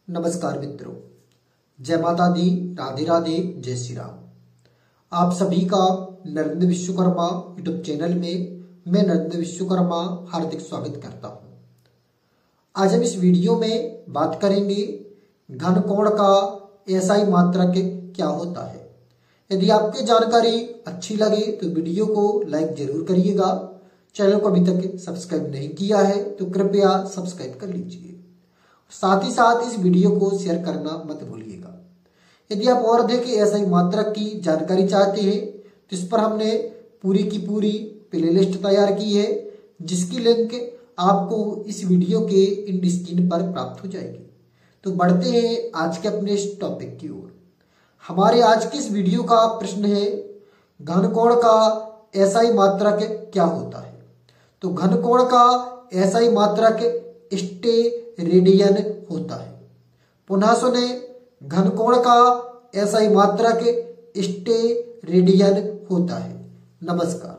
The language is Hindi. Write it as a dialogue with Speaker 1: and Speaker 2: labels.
Speaker 1: नमस्कार मित्रों, जय माता दी, राधे राधे, जय श्री राम। आप सभी का नरेंद्र विश्वकर्मा यूट्यूब चैनल में मैं नरेंद्र विश्वकर्मा हार्दिक स्वागत करता हूं। आज हम इस वीडियो में बात करेंगे घन कोण का एसआई मात्रक क्या होता है। यदि आपकी जानकारी अच्छी लगे तो वीडियो को लाइक जरूर करिएगा। चैनल को अभी तक सब्सक्राइब नहीं किया है तो कृपया सब्सक्राइब कर लीजिए। साथ ही साथ इस वीडियो को शेयर करना मत भूलिएगा। यदि आप और अधिक एसआई मात्रक की जानकारी चाहते हैं तो इस पर हमने पूरी की पूरी प्लेलिस्ट तैयार की है, जिसकी लिंक आपको इस वीडियो के एंड स्क्रीन पर प्राप्त हो जाएगी। तो बढ़ते हैं आज के अपने इस टॉपिक की ओर। हमारे आज के इस वीडियो का प्रश्न है, घन कोण का एसआई मात्रक क्या होता है। तो घन कोण का एसआई मात्रक स्टेरेडियन होता है। पुनः सुने, घन कोण का एसआई मात्रक स्टेरेडियन होता है। नमस्कार।